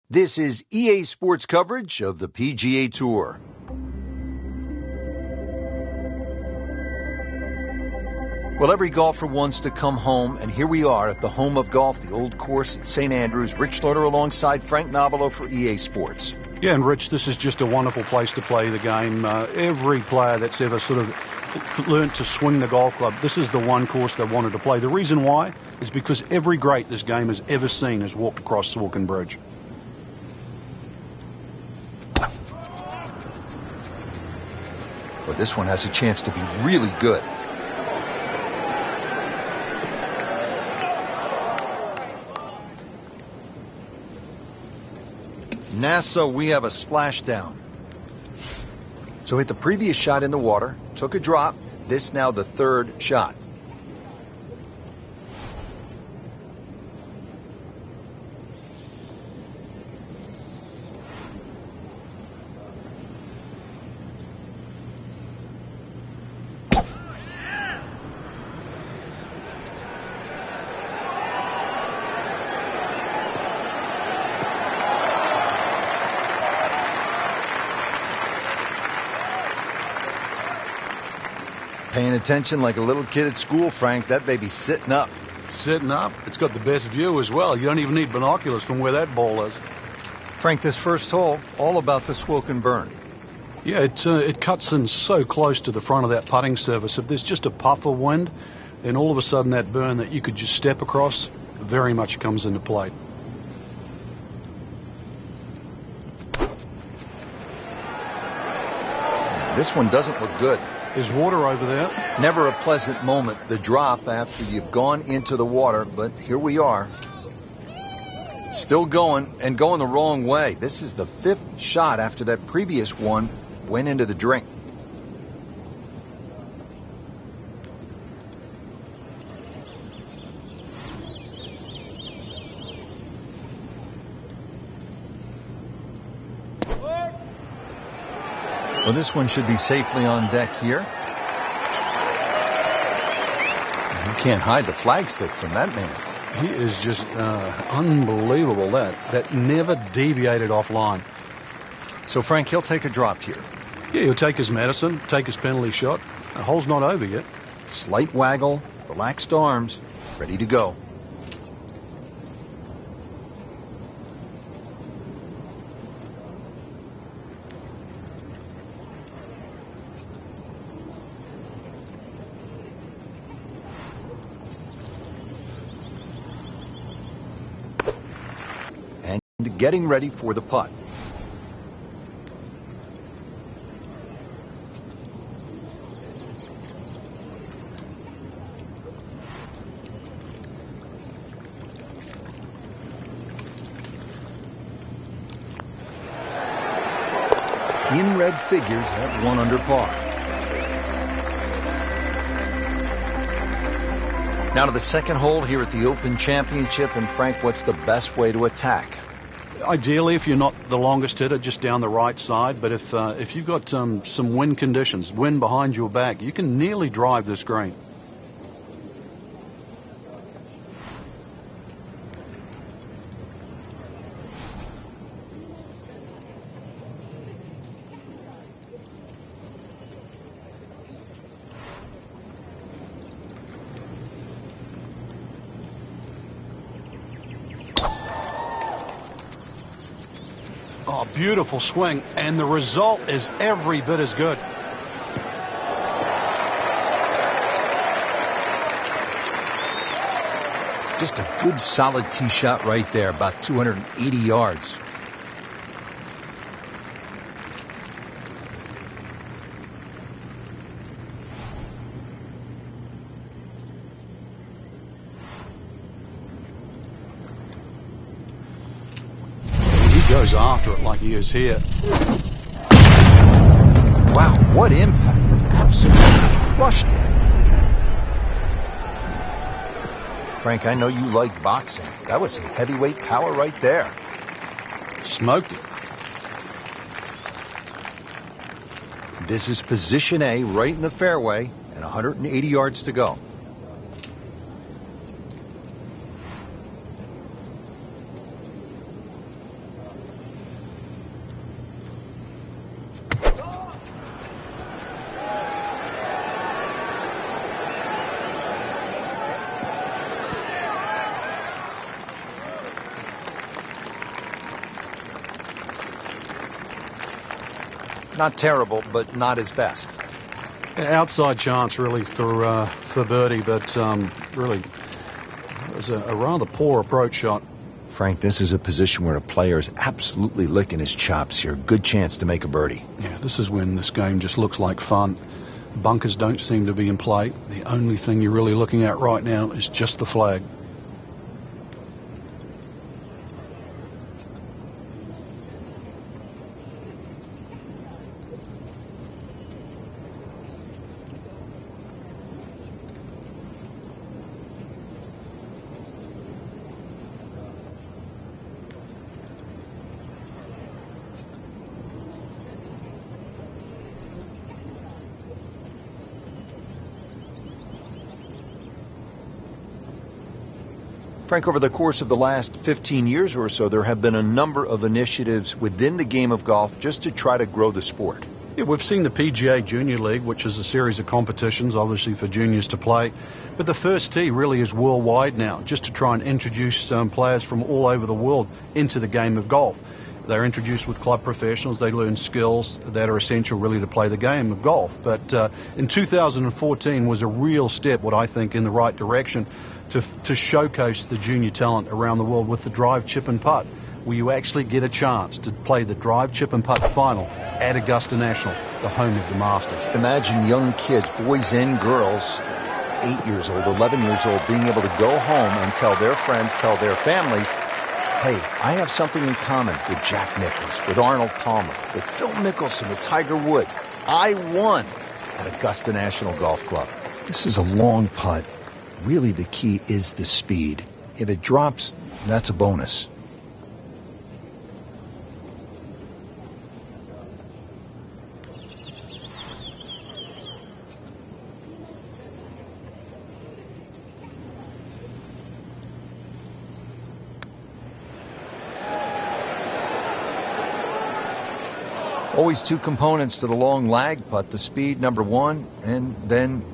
This is EA Sports coverage of the PGA Tour. Well, every golfer wants to come home, and here we are at the home of golf, the old course at St. Andrews. Rich Slaughter alongside Frank Nobilo for EA Sports. Yeah, and Rich, this is just a wonderful place to play the game. Every player that's ever sort of learned to swing the golf club, this is the one course they wanted to play. The reason why is because every great this game has ever seen has walked across Saucon Bridge. But this one has a chance to be really good. NASA, we have a splashdown. So hit the previous shot in the water, took a drop. This now the third shot. Paying attention like a little kid at school, Frank. That baby's sitting up. Sitting up? It's got the best view as well. You don't even need binoculars from where that ball is. Frank, this first hole, all about the Saucon Burn. Yeah, it cuts in so close to the front of that putting surface. If there's just a puff of wind, then all of a sudden that burn that you could just step across very much comes into play. This one doesn't look good. There's water over there. Never a pleasant moment, the drop after you've gone into the water, but here we are. Still going, and going the wrong way. This is the fifth shot after that previous one went into the drink. Well, this one should be safely on deck here. You can't hide the flagstick from that man. He is just unbelievable. That never deviated offline. So, Frank, he'll take a drop here. Yeah, he'll take his medicine, take his penalty shot. The hole's not over yet. Slight waggle, relaxed arms, ready to go. Getting ready for the putt. In red figures at 1 under par. Now to the second hole here at the Open Championship. And Frank, what's the best way to attack? Ideally, if you're not the longest hitter, just down the right side. But if you've got some wind conditions, wind behind your back, you can nearly drive this green. Oh, beautiful swing, and the result is every bit as good. Just a good solid tee shot right there, about 280 yards. Goes after it like he is here. Wow, what impact. Absolutely crushed it. Frank, I know you like boxing. That was some heavyweight power right there. Smoked it. This is position A, right in the fairway, and 180 yards to go. Not terrible, but not his best. Outside chance, really, for birdie, but really, it was a rather poor approach shot. Frank, this is a position where a player is absolutely licking his chops here. Good chance to make a birdie. Yeah, this is when this game just looks like fun. Bunkers don't seem to be in play. The only thing you're really looking at right now is just the flag. Frank, over the course of the last 15 years or so, there have been a number of initiatives within the game of golf just to try to grow the sport. Yeah, we've seen the PGA Junior League, which is a series of competitions, obviously, for juniors to play. But the first tee really is worldwide now, just to try and introduce players from all over the world into the game of golf. They're introduced with club professionals. They learn skills that are essential really to play the game of golf. But in 2014 was a real step, what I think, in the right direction to showcase the junior talent around the world with the drive, chip and putt, where you actually get a chance to play the drive, chip and putt final at Augusta National, the home of the Masters. Imagine young kids, boys and girls, 8 years old, 11 years old, being able to go home and tell their friends, tell their families, hey, I have something in common with Jack Nicklaus, with Arnold Palmer, with Phil Mickelson, with Tiger Woods. I won at Augusta National Golf Club. This is a long putt. Really, the key is the speed. If it drops, that's a bonus. Always two components to the long lag putt, the speed, number one, and then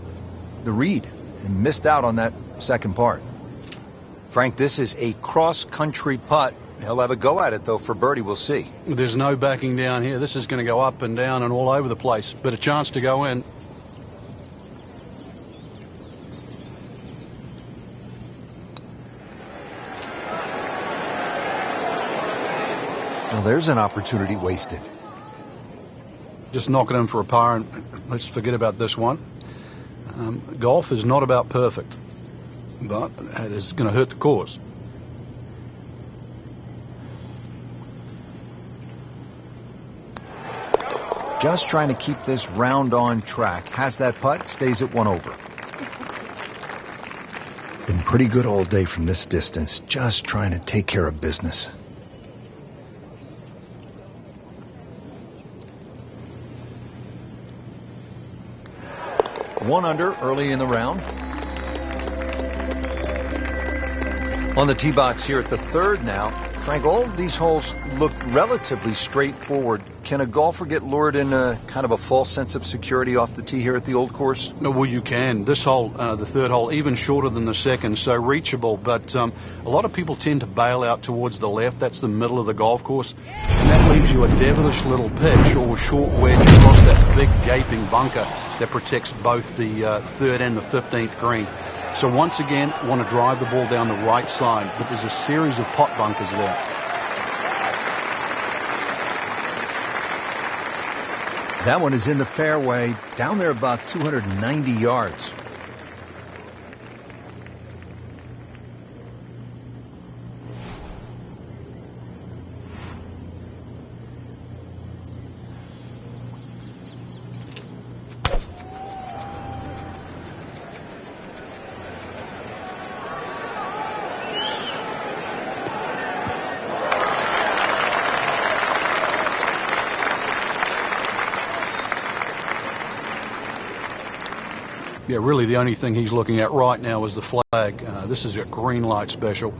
the read. And missed out on that second part. Frank, this is a cross-country putt. He'll have a go at it, though, for birdie. We'll see. There's no backing down here. This is going to go up and down and all over the place. But a chance to go in. Well, there's an opportunity wasted. Just knock it in for a par, and let's forget about this one. Golf is not about perfect, but it is going to hurt the cause. Just trying to keep this round on track. Has that putt, stays at one over. Been pretty good all day from this distance. Just trying to take care of business. One under early in the round. On the tee box here at the third now. Frank, all of these holes look relatively straightforward. Can a golfer get lured in kind of a false sense of security off the tee here at the old course? No, well, you can. This hole, the third hole, even shorter than the second, so reachable. But a lot of people tend to bail out towards the left. That's the middle of the golf course. And that leaves you a devilish little pitch or a short wedge across that big gaping bunker that protects both the third and the 15th green. So once again, want to drive the ball down the right side, but there's a series of pot bunkers there. That one is in the fairway, down there about 290 yards. Yeah, really the only thing he's looking at right now is the flag. This is a green light special.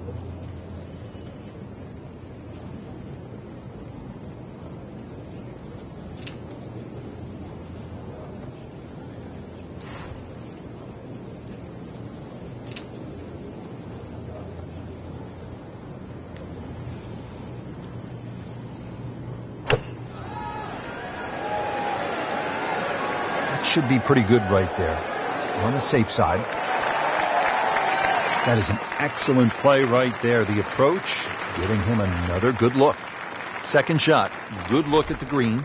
should be pretty good right there. On the safe side. That is an excellent play right there. The approach, giving him another good look. Second shot, good look at the green.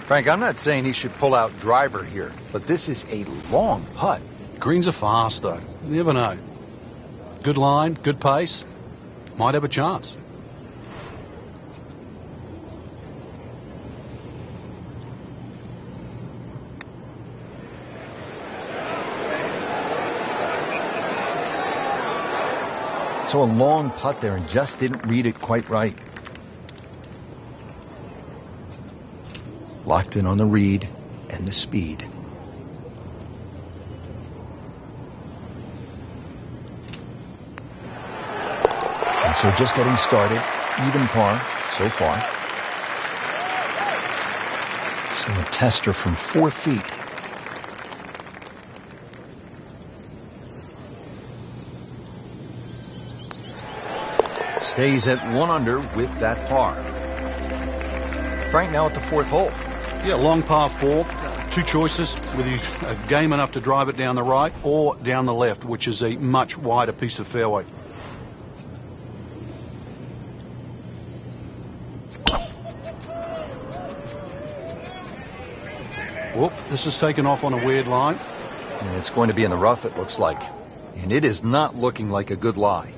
Frank, I'm not saying he should pull out driver here, but this is a long putt. Greens are fast, though. You never know. Good line, good pace. Might have a chance. So a long putt there and just didn't read it quite right. Locked in on the read and the speed. And so just getting started, even par so far. So a tester from 4 feet. Stays at 1 under with that par. Frank now at the 4th hole. Yeah, long par 4. Two choices, whether you game enough to drive it down the right or down the left, which is a much wider piece of fairway. Whoop, this is taken off on a weird line. And it's going to be in the rough, it looks like. And it is not looking like a good lie.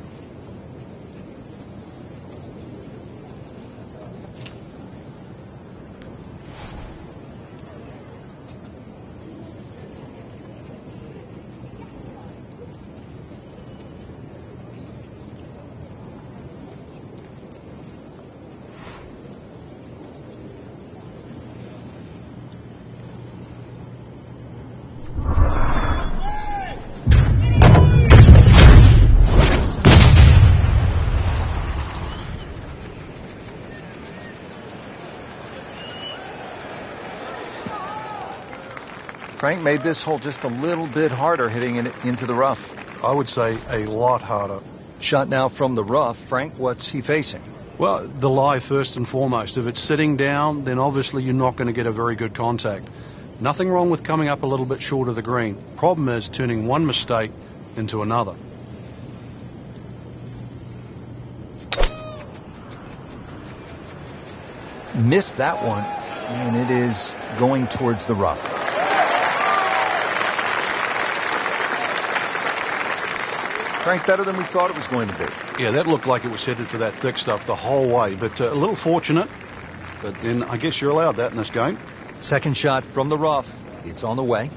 Frank made this hole just a little bit harder hitting it into the rough. I would say a lot harder. Shot now from the rough. Frank, what's he facing? Well, the lie first and foremost. If it's sitting down, then obviously you're not going to get a very good contact. Nothing wrong with coming up a little bit short of the green. Problem is turning one mistake into another. Missed that one, and it is going towards the rough. Frank, better than we thought it was going to be. Yeah, that looked like it was headed for that thick stuff the whole way, but a little fortunate. But then I guess you're allowed that in this game. Second shot from the rough. It's on the way.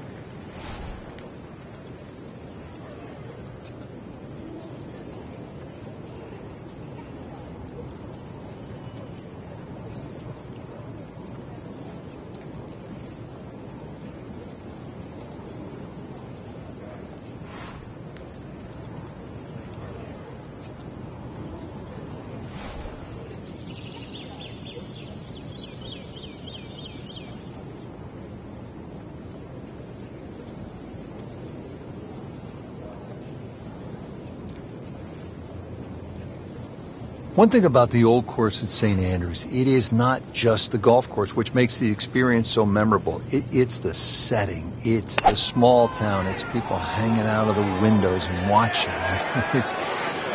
One thing about the old course at St. Andrews, it is not just the golf course, which makes the experience so memorable. It's the setting. It's the small town. It's people hanging out of the windows and watching.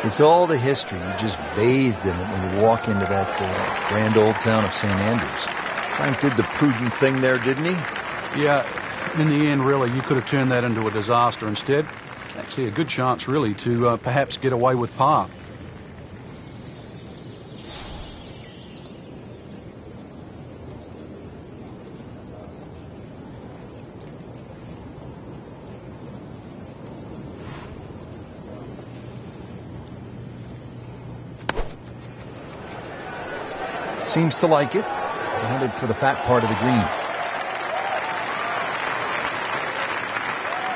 It's all the history. You just bathed in it when you walk into that grand old town of St. Andrews. Frank did the prudent thing there, didn't he? Yeah, in the end, really, you could have turned that into a disaster instead. Actually, a good chance, really, to perhaps get away with par. Seems to like it. Headed for the fat part of the green.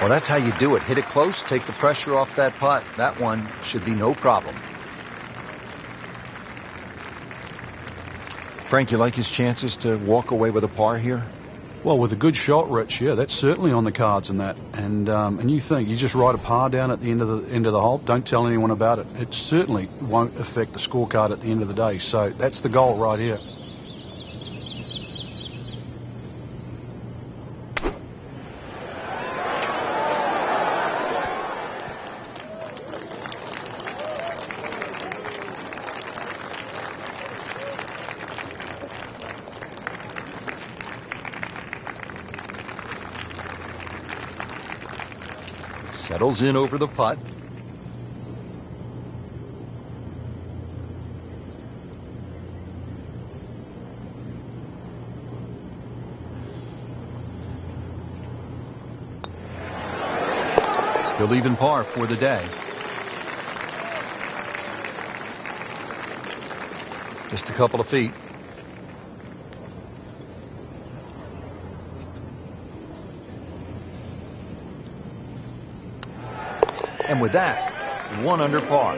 Well, that's how you do it. Hit it close, take the pressure off that putt. That one should be no problem. Frank, you like his chances to walk away with a par here? Well, with a good shot, Rich, yeah, that's certainly on the cards in that. And you think you just write a par down at the end of the hole. Don't tell anyone about it. It certainly won't affect the scorecard at the end of the day. So that's the goal right here. Settles in over the putt. Still even par for the day. Just a couple of feet. And with that, 1 under par.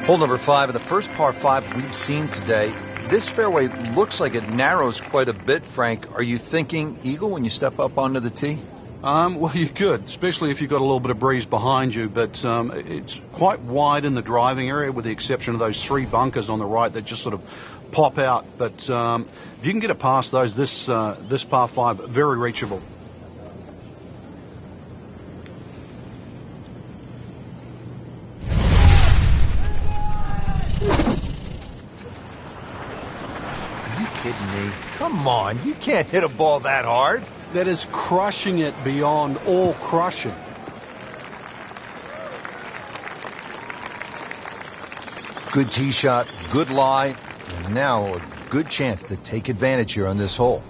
Hole number 5 of the first par 5 we've seen today. This fairway looks like it narrows quite a bit, Frank. Are you thinking eagle when you step up onto the tee? Well, you could, especially if you've got a little bit of breeze behind you. But it's quite wide in the driving area, with the exception of those 3 bunkers on the right that just sort of pop out. But if you can get it past those, this par 5, very reachable. Kidding me? Come on, you can't hit a ball that hard. That is crushing it beyond all crushing. Good tee shot, good lie, and now a good chance to take advantage here on this hole.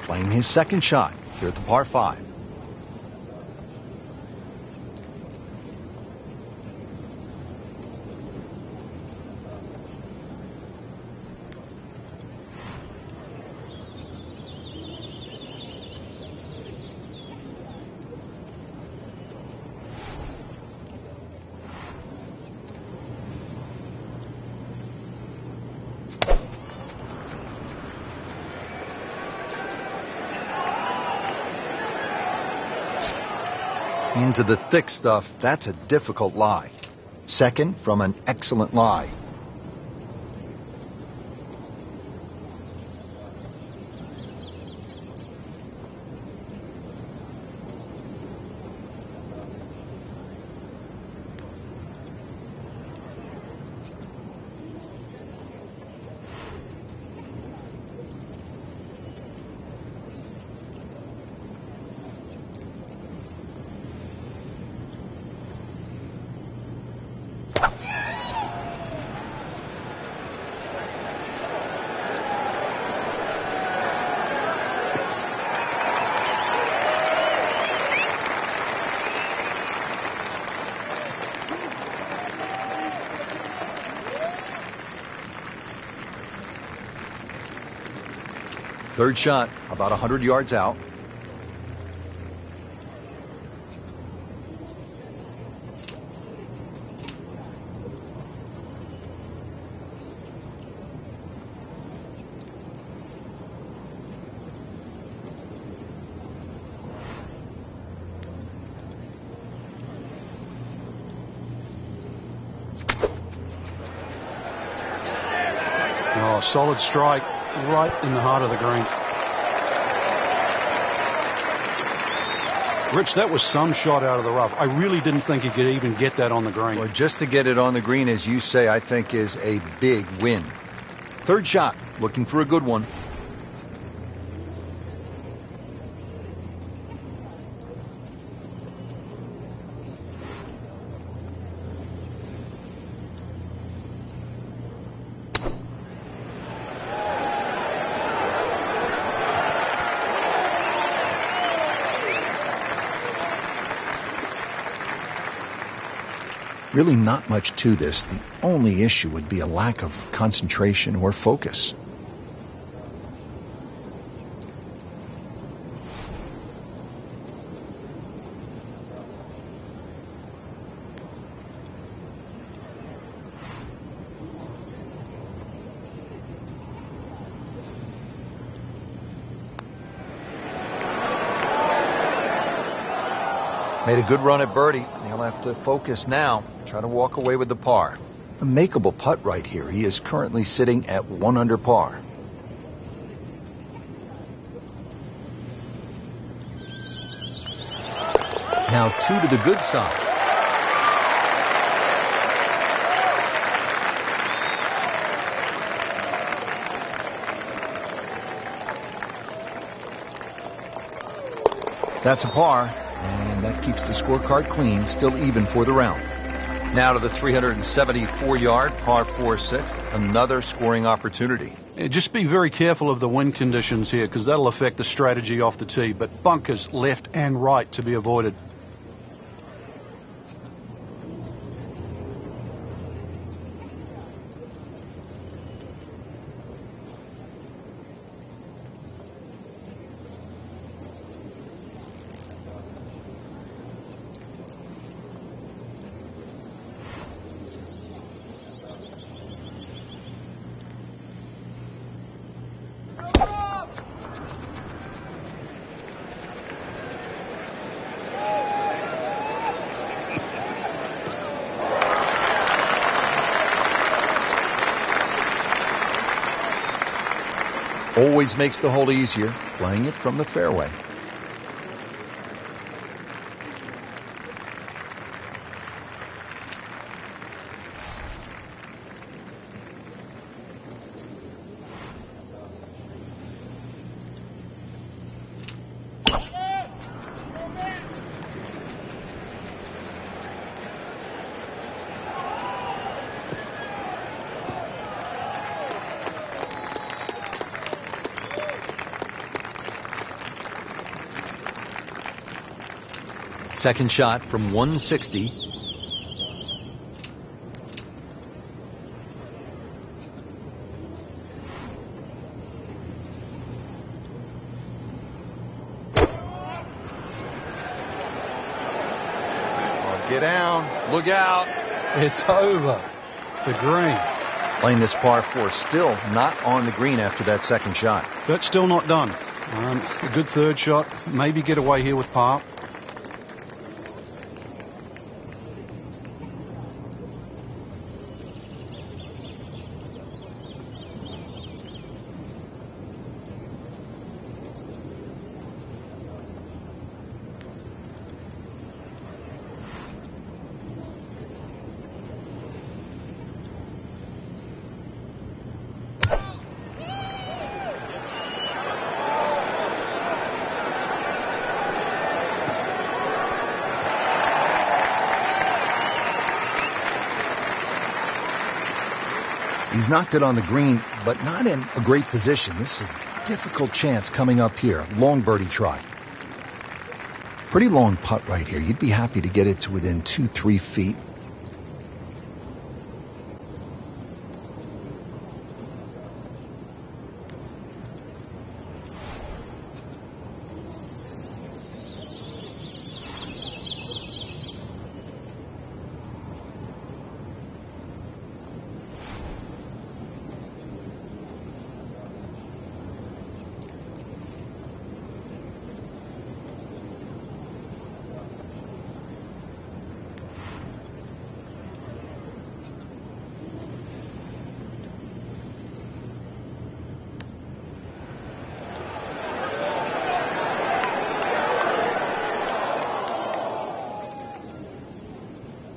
Playing his second shot here at the par 5. Into the thick stuff, that's a difficult lie. Second from an excellent lie. Third shot, about 100 yards out. Oh, solid strike right in the heart of the green. Rich, that was some shot out of the rough. I really didn't think he could even get that on the green. Well, just to get it on the green, as you say, I think is a big win. Third shot, looking for a good one. Really not much to this. The only issue would be a lack of concentration or focus. Made a good run at birdie. He'll have to focus now. Try to walk away with the par. A makeable putt right here. He is currently sitting at 1 under par. Now 2 to the good side. That's a par. And that keeps the scorecard clean, still even for the round. Now to the 374-yard par 4-6, another scoring opportunity. Just be very careful of the wind conditions here, because that'll affect the strategy off the tee. But bunkers left and right to be avoided. Always makes the hole easier, playing it from the fairway. Second shot from 160. Get down. Look out. It's over. The green. Playing this par 4, still not on the green after that second shot. That's still not done. A good third shot. Maybe get away here with par. He's knocked it on the green, but not in a great position. This is a difficult chance coming up here. Long birdie try. Pretty long putt right here. You'd be happy to get it to within 2-3 feet.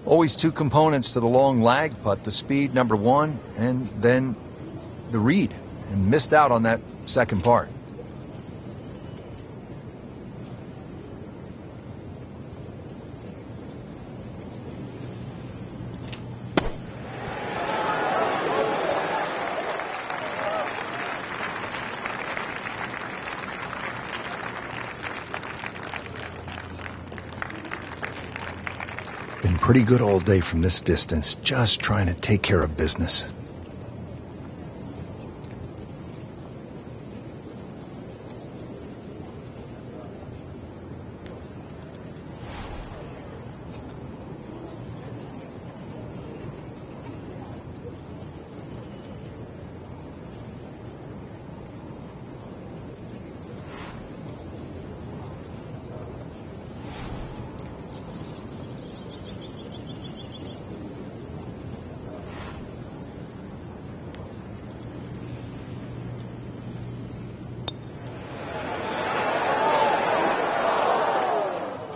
Always two components to the long lag putt, the speed, number one, and then the read. And missed out on that second part. Been pretty good all day from this distance, just trying to take care of business.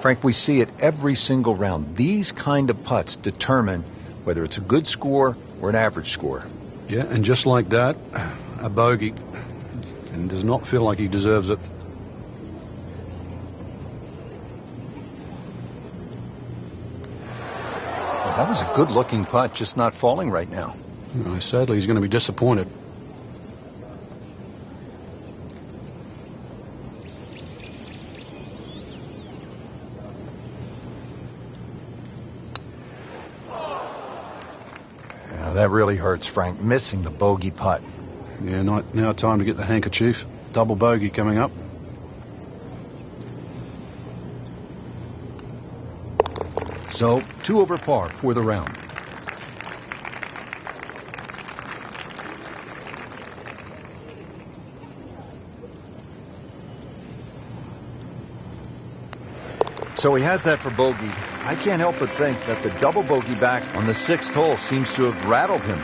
Frank, we see it every single round. These kind of putts determine whether it's a good score or an average score. Yeah, and just like that, a bogey. And does not feel like he deserves it. Well, that was a good-looking putt, just not falling right now. Sadly, he's going to be disappointed. That really hurts, Frank, missing the bogey putt. Yeah, now time to get the handkerchief. Double bogey coming up. So, 2 over par for the round. So he has that for bogey. I can't help but think that the double bogey back on the 6th hole seems to have rattled him.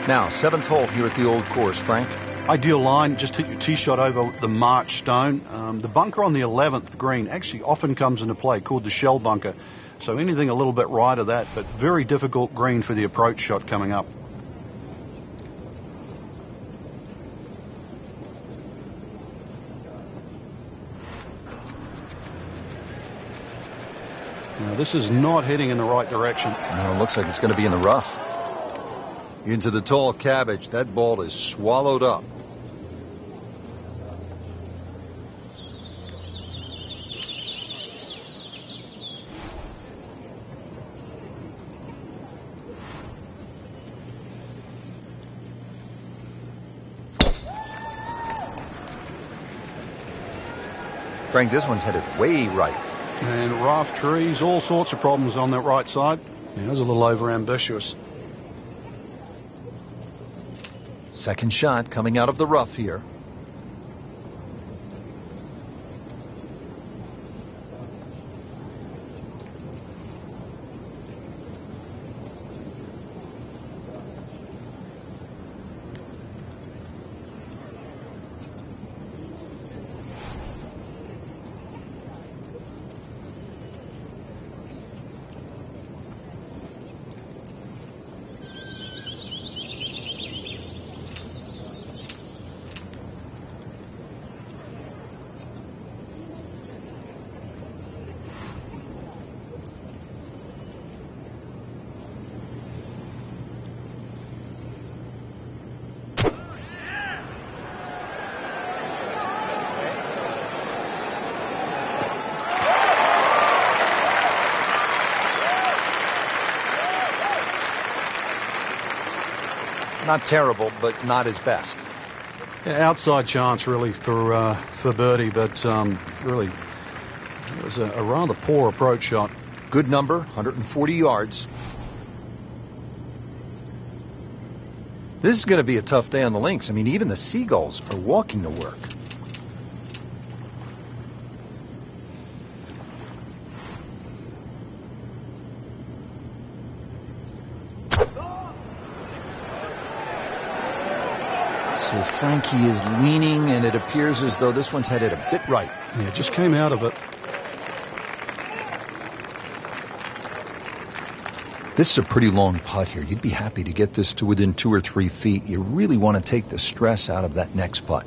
Now, 7th hole here at the old course, Frank. Ideal line, just hit your tee shot over the march stone. The bunker on the 11th green actually often comes into play, called the shell bunker. So anything a little bit right of that, but very difficult green for the approach shot coming up. Now, this is not heading in the right direction. No, it looks like it's going to be in the rough. Into the tall cabbage. That ball is swallowed up. Frank, this one's headed way right. And rough trees, all sorts of problems on that right side. Yeah, it was a little over-ambitious. Second shot coming out of the rough here. Not terrible, but not his best. Yeah, outside chance really for birdie, but really it was a rather poor approach shot. Good number, 140 yards. This is going to be a tough day on the links. I mean, even the seagulls are walking to work. So Frankie is leaning, and it appears as though this one's headed a bit right. Yeah, just came out of it. This is a pretty long putt here. You'd be happy to get this to within 2 or 3 feet. You really want to take the stress out of that next putt.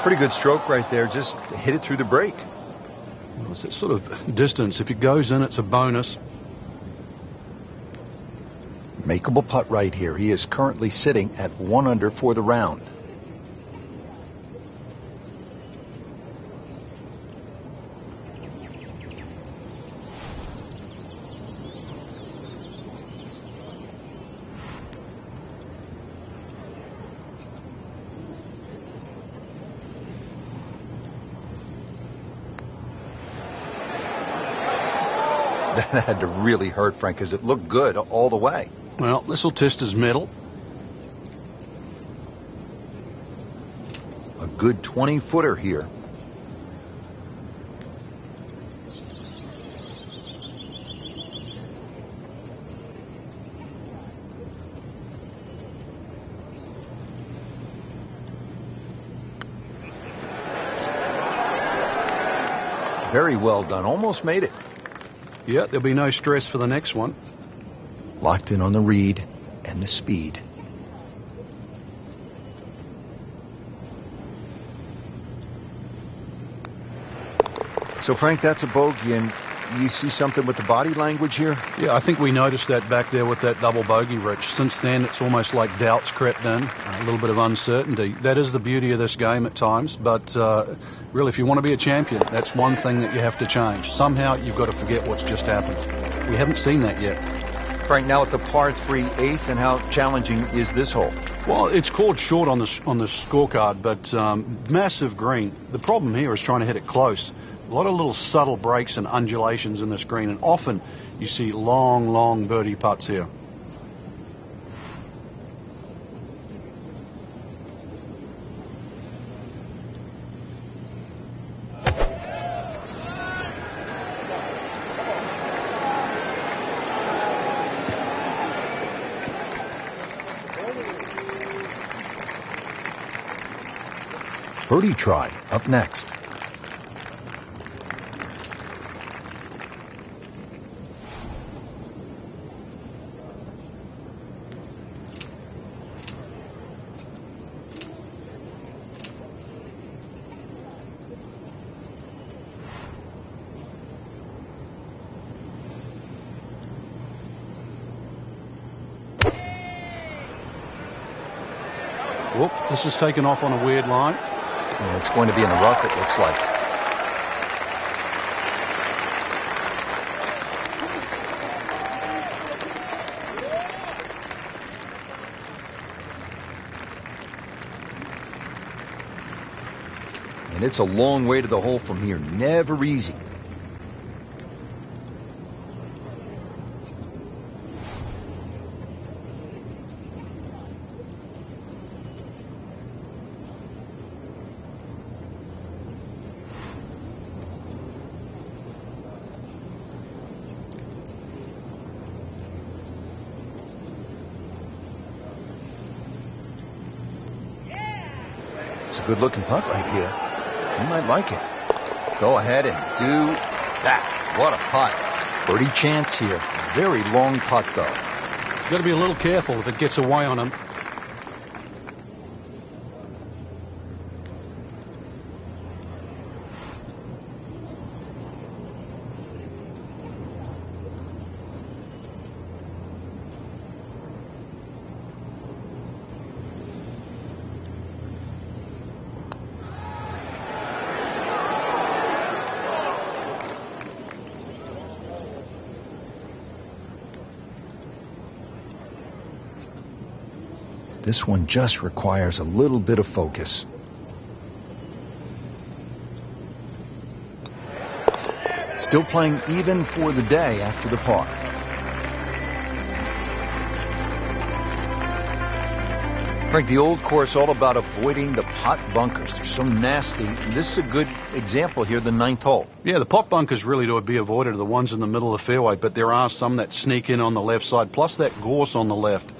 Pretty good stroke right there. Just hit it through the break. Well, it's that sort of distance. If it goes in, it's a bonus. Makeable putt right here. He is currently sitting at 1 under for the round. That had to really hurt, Frank, because it looked good all the way. Well, this will test his mettle. A good 20-footer here. Very well done. Almost made it. Yeah, there'll be no stress for the next one. Locked in on the read and the speed. So, Frank, that's a bogey, and you see something with the body language here? Yeah, I think we noticed that back there with that double bogey, Rich. Since then, it's almost like doubts crept in, a little bit of uncertainty. That is the beauty of this game at times, but really, if you want to be a champion, that's one thing that you have to change. Somehow, you've got to forget what's just happened. We haven't seen that yet. Frank, now at the par 3 8th, and how challenging is this hole? Well, it's called short on the scorecard, but massive green. The problem here is trying to hit it close. A lot of little subtle breaks and undulations in this green, and often you see long, long birdie putts here. Birdie try up next. Whoop, this is taken off on a weird line. And it's going to be in the rough, it looks like. And it's a long way to the hole from here. Never easy. It's a good-looking putt right here. You might like it. Go ahead and do that. What a putt. Birdie chance here. Very long putt, though. You've got to be a little careful if it gets away on him. This one just requires a little bit of focus. Still playing even for the day after the par. Frank, the old course all about avoiding the pot bunkers. They're so nasty. This is a good example here, the ninth hole. Yeah, the pot bunkers really to be avoided are the ones in the middle of the fairway, but there are some that sneak in on the left side, plus that gorse on the left.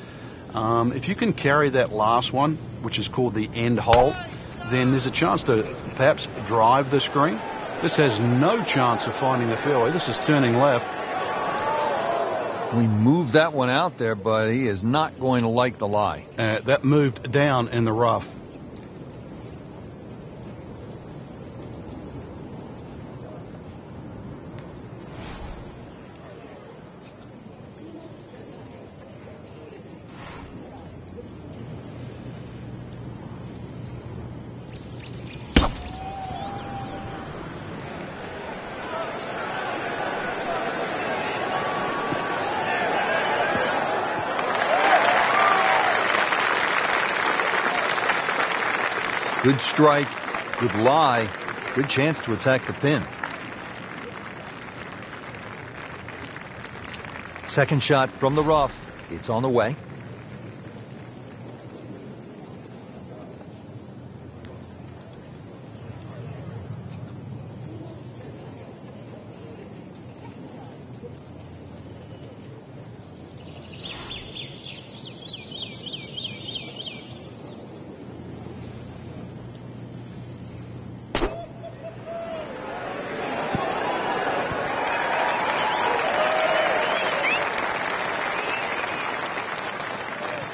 If you can carry that last one, which is called the end hole, then there's a chance to perhaps drive this green. This has no chance of finding the fairway. This is turning left. We moved that one out there, but he is not going to like the lie. That moved down in the rough. Good strike, good lie, good chance to attack the pin. Second shot from the rough. It's on the way.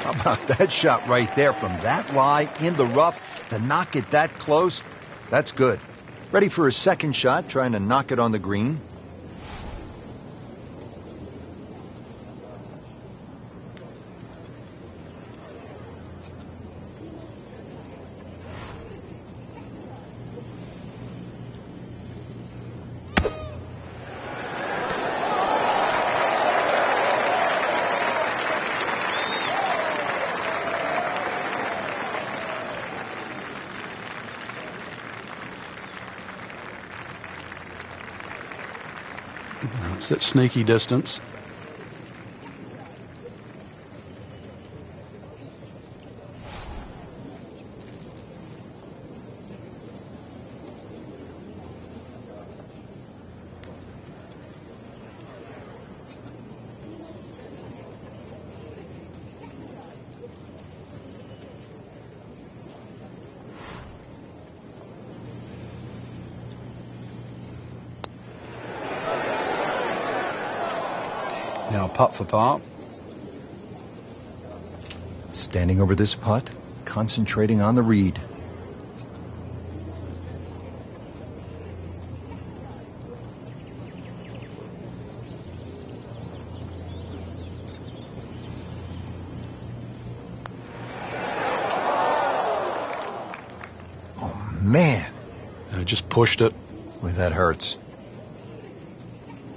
How about that shot right there from that lie in the rough to knock it that close? That's good. Ready for his second shot, trying to knock it on the green. It's that sneaky distance. Now putt for par. Standing over this putt, concentrating on the read. Oh, man. I just pushed it. Boy, that hurts.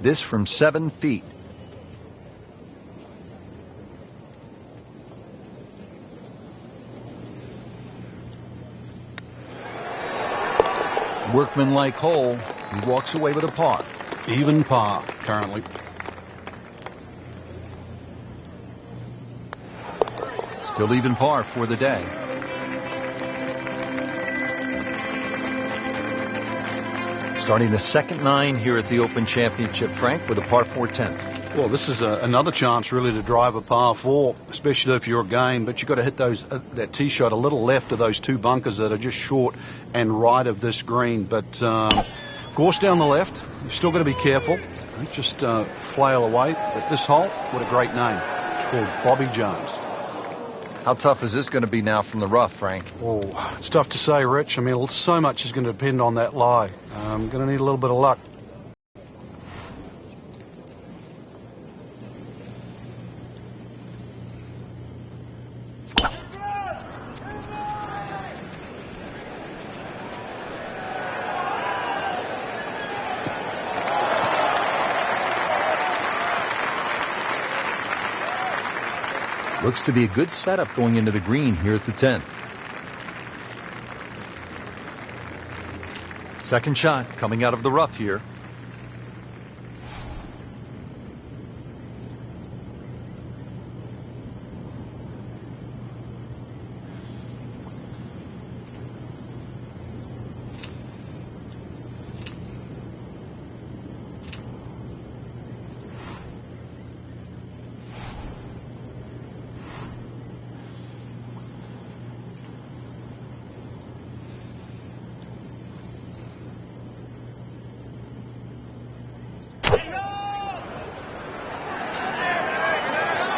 This from 7 feet. Workmanlike hole. He walks away with a par. Even par currently. Still even par for the day. Starting the second 9 here at the Open Championship, Frank, with a par 4 10th. Well, this is another chance really to drive a par 4, especially if you're a game, but you've got to hit those that tee shot a little left of those two bunkers that are just short and right of this green. But course down the left, you've still got to be careful. Don't just flail away. But this hole, what a great name. It's called Bobby Jones. How tough is this going to be now from the rough, Frank? Oh, it's tough to say, Rich. I mean, so much is going to depend on that lie. I'm going to need a little bit of luck. Looks to be a good setup going into the green here at the 10th. Second shot coming out of the rough here.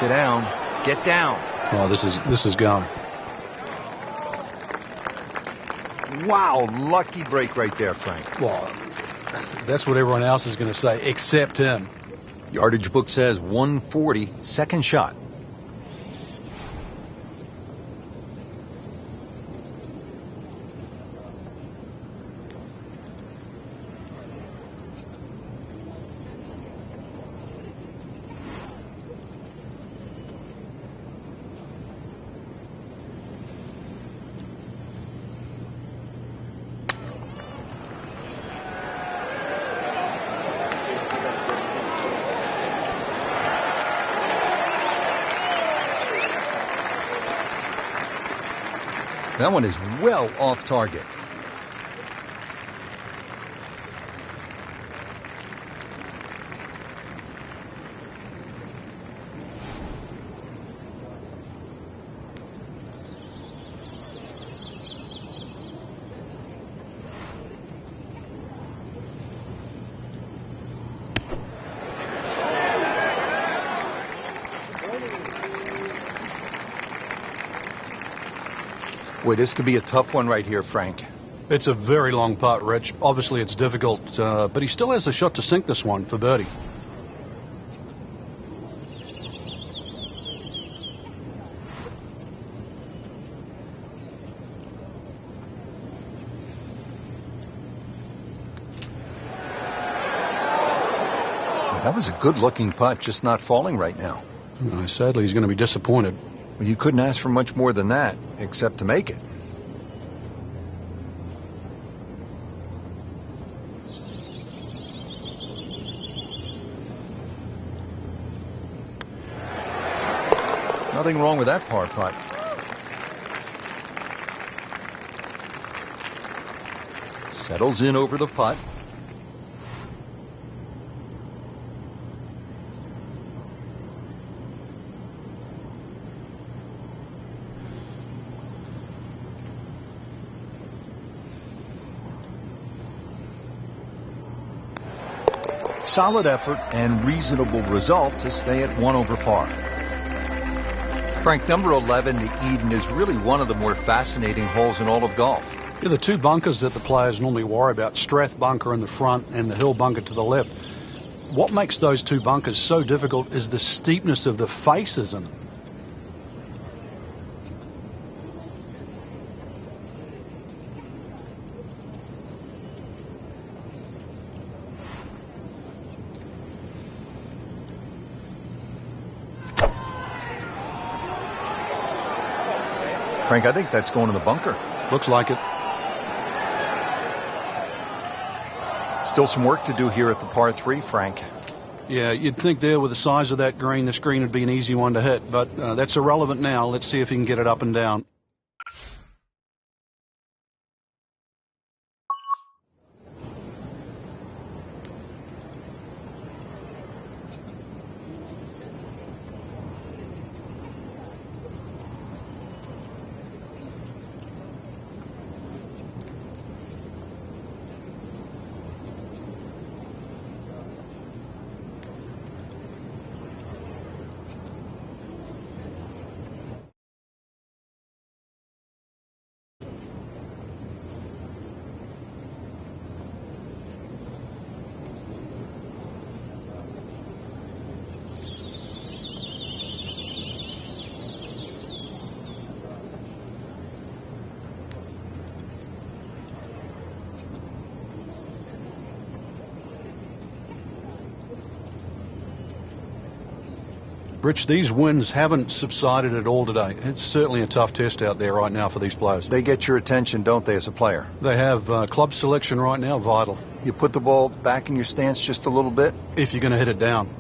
Sit down. Get down. Oh, this is gone. Wow, lucky break right there, Frank. Well, that's what everyone else is going to say, except him. Yardage book says 140, second shot. That one is well off target. Boy, this could be a tough one right here, Frank. It's a very long putt, Rich. Obviously, it's difficult, but he still has a shot to sink this one for birdie. That was a good-looking putt, just not falling right now. Sadly, he's going to be disappointed. Well, you couldn't ask for much more than that, except to make it. Nothing wrong with that par putt. Settles in over the putt. Solid effort and reasonable result to stay at 1 over par. Frank, number 11, the Eden, is really one of the more fascinating holes in all of golf. Yeah, the two bunkers that the players normally worry about, Strath bunker in the front and the Hill bunker to the left. What makes those two bunkers so difficult is the steepness of the faces in them. Frank, I think that's going to the bunker. Looks like it. Still some work to do here at the par 3, Frank. Yeah, you'd think there with the size of that green, this green would be an easy one to hit, but that's irrelevant now. Let's see if he can get it up and down. Rich, these winds haven't subsided at all today. It's certainly a tough test out there right now for these players. They get your attention, don't they, as a player? They have club selection right now, vital. You put the ball back in your stance just a little bit? If you're going to hit it down.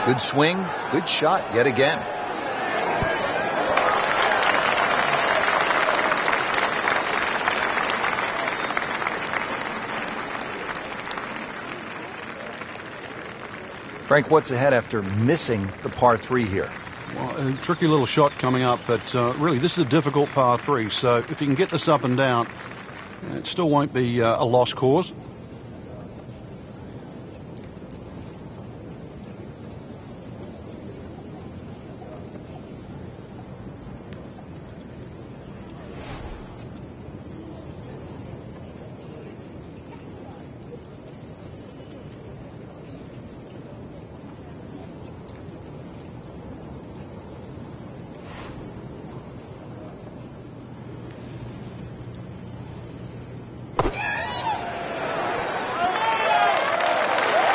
Good swing, good shot yet again. Frank, what's ahead after missing the par 3 here? Well, a tricky little shot coming up, but really this is a difficult par 3, so if you can get this up and down, it still won't be a lost cause.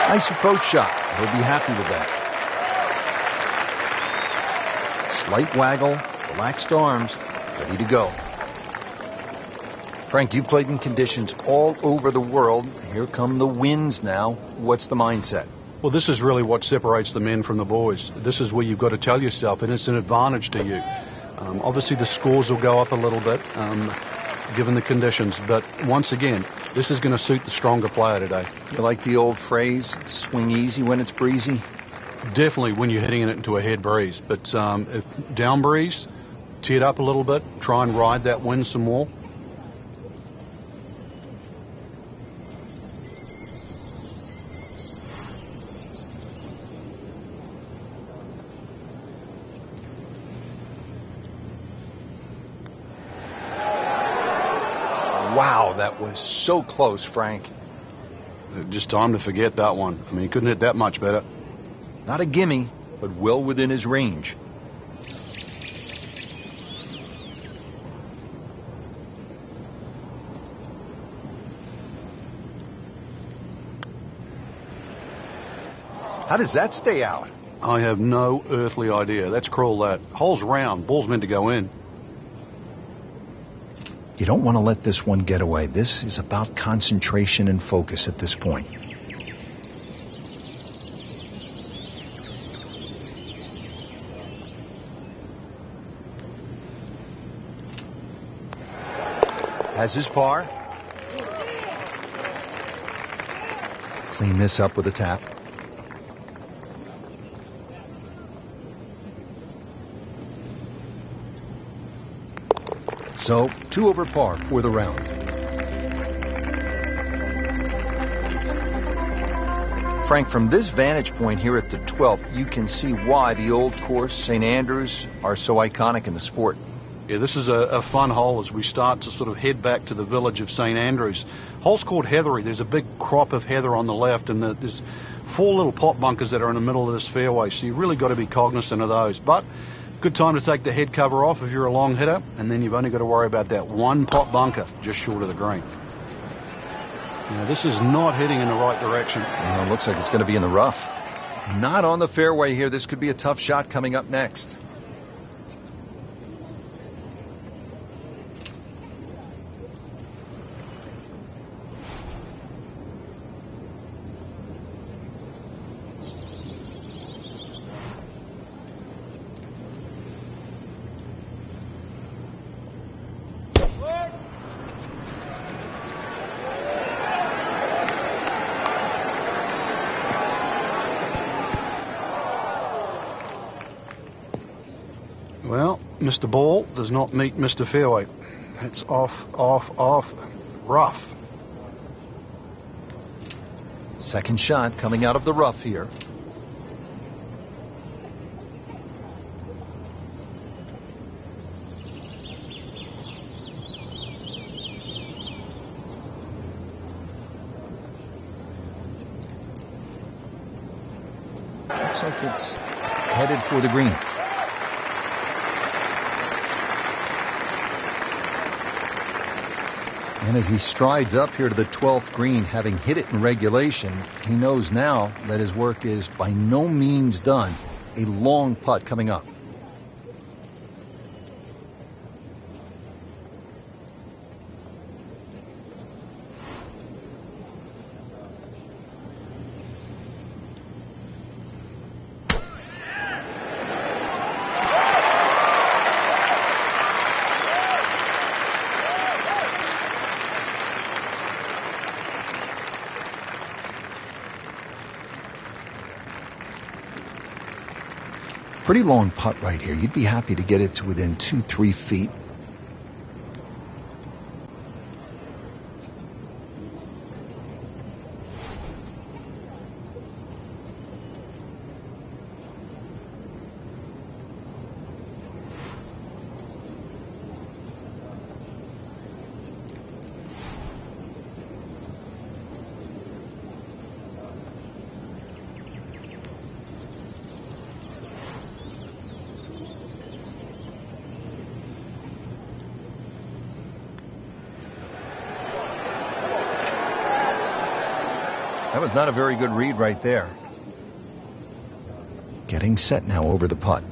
Nice approach shot. He'll be happy with that. Slight waggle. relaxed arms, ready to go. Frank, you played in conditions all over the world. Here come the winds now. What's the mindset? Well, this is really what separates the men from the boys. This is where you've got to tell yourself, and it's an advantage to you. Obviously, the scores will go up a little bit, given the conditions. But once again, this is going to suit the stronger player today. You like the old phrase, swing easy when it's breezy? Definitely when you're hitting it into a head breeze. But if down breeze, tee it up a little bit, try and ride that wind some more. Wow, that was so close, Frank. Just time to forget that one. I mean, he couldn't hit that much better. Not a gimme, but well within his range. How does that stay out? I have no earthly idea. That's cruel, that. Hole's round. Ball's meant to go in. You don't want to let this one get away. This is about concentration and focus at this point. Has his par. Clean this up with a tap. So, 2 over par for the round. Frank, from this vantage point here at the 12th, you can see why the old course, St. Andrews, are so iconic in the sport. Yeah, this is a fun hole as we start to sort of head back to the village of St. Andrews. Hole's called Heathery. There's a big crop of heather on the left, and there's 4 little pot bunkers that are in the middle of this fairway, so you've really got to be cognizant of those. But good time to take the head cover off if you're a long hitter, and then you've only got to worry about that one pot bunker just short of the green. Now, this is not heading in the right direction. Well, it looks like it's going to be in the rough. Not on the fairway here. This could be a tough shot coming up next. Well, Mr. Ball does not meet Mr. Fairway. It's off, rough. Second shot coming out of the rough here. Looks like it's headed for the green. And as he strides up here to the 12th green, having hit it in regulation, he knows now that his work is by no means done. A long putt coming up. Pretty long putt right here. You'd be happy to get it to within 2-3 feet. That was not a very good read right there. Getting set now over the putt.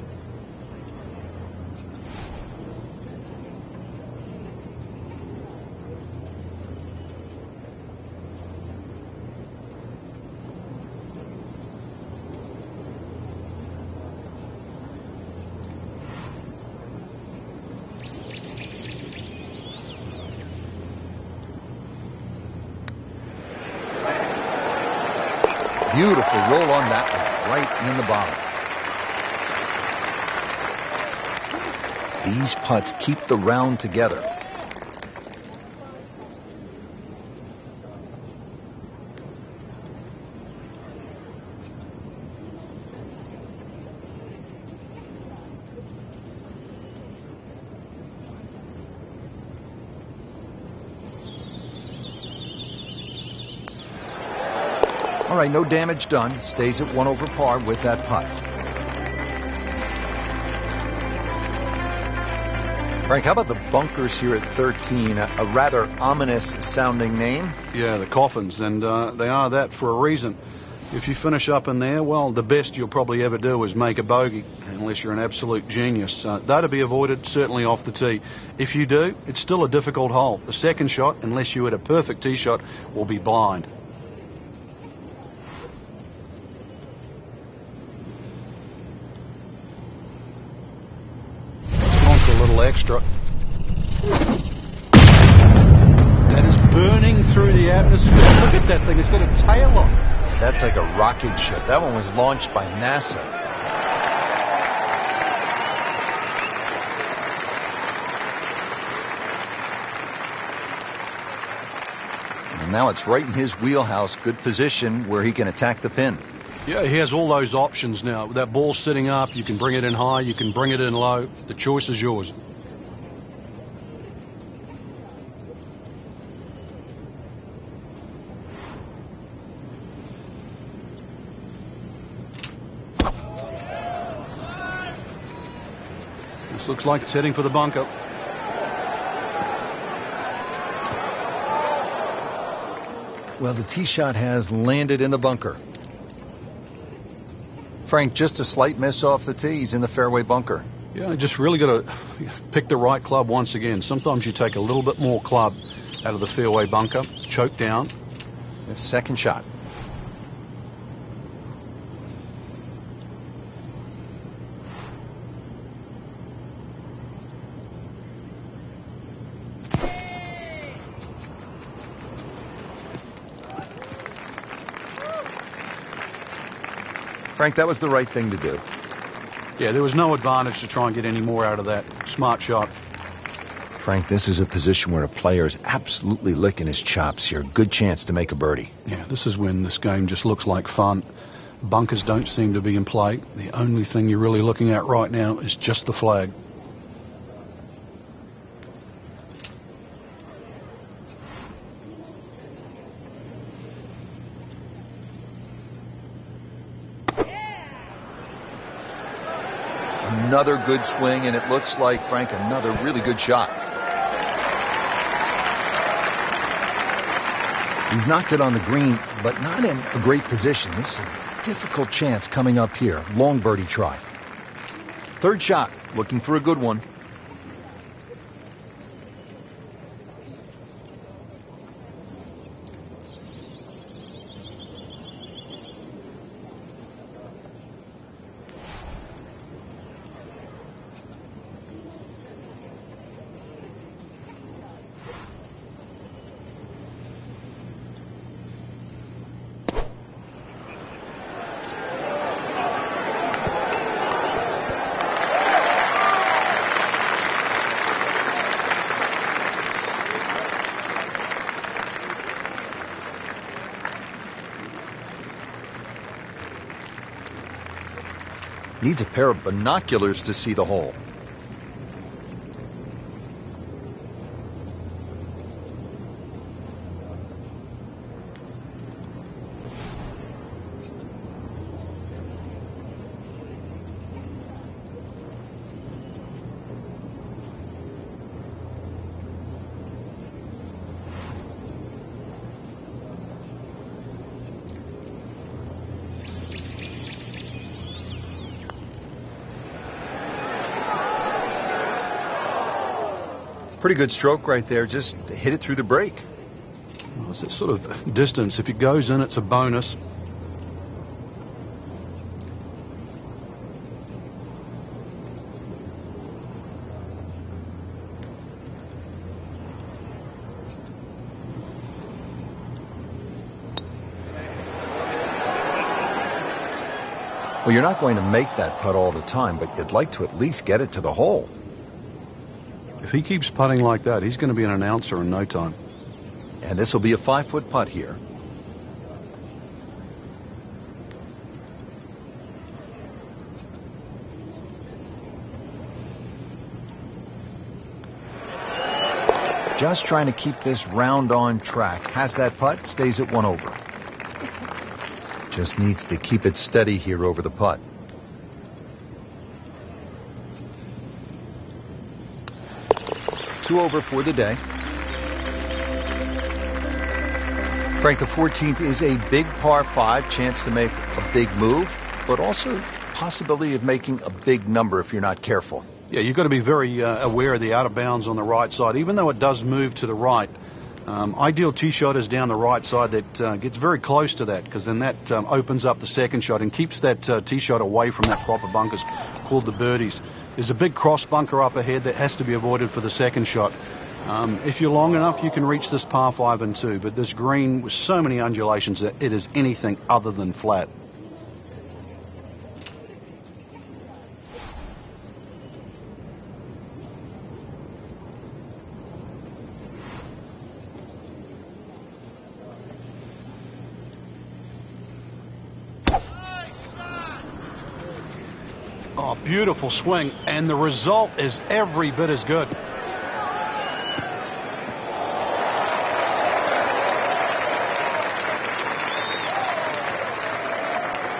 Beautiful roll on that one, right in the bottom. These putts keep the round together. All right, no damage done. Stays at 1 over par with that putt. Frank, how about the bunkers here at 13? A rather ominous sounding name. Yeah, the coffins, and they are that for a reason. If you finish up in there, well, the best you'll probably ever do is make a bogey, unless you're an absolute genius. They're to be avoided, certainly off the tee. If you do, it's still a difficult hole. The second shot, unless you hit a perfect tee shot, will be blind. Extra. That is burning through the atmosphere. Look at that thing. It's got a tail on it. That's like a rocket ship. That one was launched by NASA. And now it's right in his wheelhouse. Good position where he can attack the pin. Yeah, he has all those options now. That ball's sitting up. You can bring it in high. You can bring it in low. The choice is yours. This looks like it's heading for the bunker. Well, the tee shot has landed in the bunker. Frank, just a slight miss off the tee. He's in the fairway bunker. Yeah, just really got to pick the right club once again. Sometimes you take a little bit more club out of the fairway bunker, choke down. His second shot. Frank, that was the right thing to do. Yeah, there was no advantage to try and get any more out of that. Smart shot. Frank, this is a position where a player is absolutely licking his chops here. Good chance to make a birdie. Yeah, this is when this game just looks like fun. Bunkers don't seem to be in play. The only thing you're really looking at right now is just the flag. Another good swing, and it looks like, Frank, another really good shot. He's knocked it on the green, but not in a great position. This is a difficult chance coming up here. Long birdie try. Third shot, looking for a good one. Needs a pair of binoculars to see the hole. Pretty good stroke right there. Just hit it through the break. Well, it's that sort of distance. If it goes in, it's a bonus. Well, you're not going to make that putt all the time, but you'd like to at least get it to the hole. If he keeps putting like that, he's going to be an announcer in no time. And this will be a 5-foot putt here. Just trying to keep this round on track. Has that putt, stays at 1 over. Just needs to keep it steady here over the putt. Two over for the day. Frank, the 14th is a big par 5, chance to make a big move, but also possibility of making a big number if you're not careful. Yeah, you've got to be very aware of the out of bounds on the right side, even though it does move to the right. Ideal tee shot is down the right side that gets very close to that, because then that opens up the second shot and keeps that tee shot away from that proper bunkers called the birdies. There's a big cross bunker up ahead that has to be avoided for the second shot. If you're long enough, you can reach this par 5 and 2, but this green with so many undulations that it is anything other than flat. Oh, beautiful swing, and the result is every bit as good.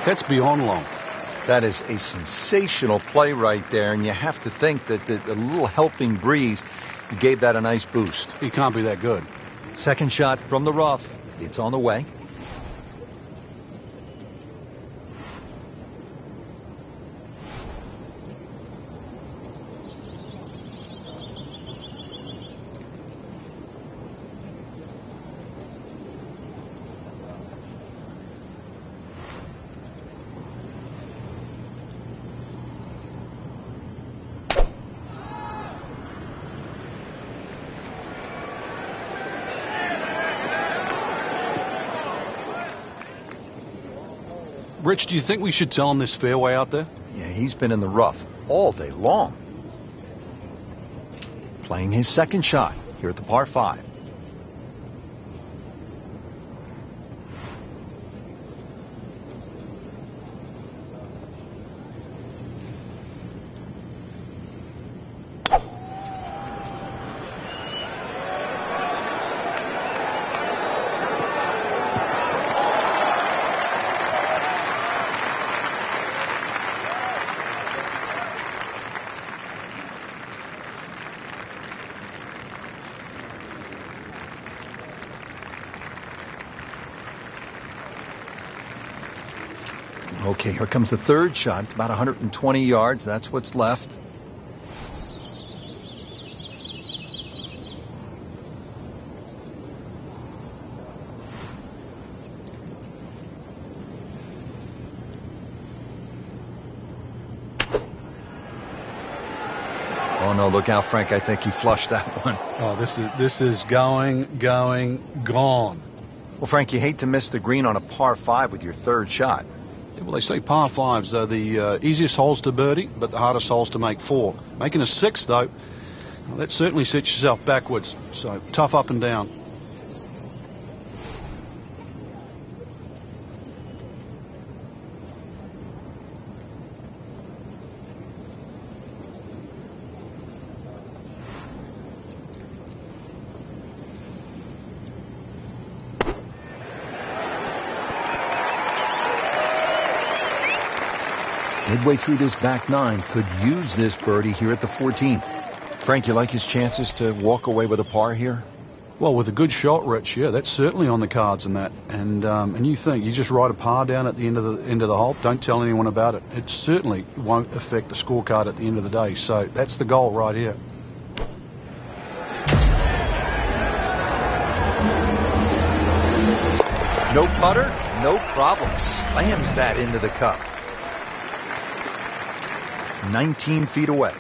That's beyond long. That is a sensational play right there, and you have to think that the little helping breeze gave that a nice boost. He can't be that good. Second shot from the rough. It's on the way. Rich, do you think we should tell him this fairway out there? Yeah, he's been in the rough all day long. Playing his second shot here at the par 5. Okay, here comes the third shot. It's about 120 yards. That's what's left. Oh, no, look out, Frank. I think he flushed that one. Oh, this is going, gone. Well, Frank, you hate to miss the green on a par 5 with your third shot. Well, they say par 5s are the easiest holes to birdie, but the hardest holes to make 4. Making a 6, though, well, that certainly sets yourself backwards. So tough up and down. Midway through this back 9, could use this birdie here at the 14th. Frank, you like his chances to walk away with a par here? Well, with a good shot, Rich, yeah, that's certainly on the cards in that. And you think you just write a par down at the end of the hole. Don't tell anyone about it. It certainly won't affect the scorecard at the end of the day. So that's the goal right here. No putter, no problem. Slams that into the cup. 19 feet away.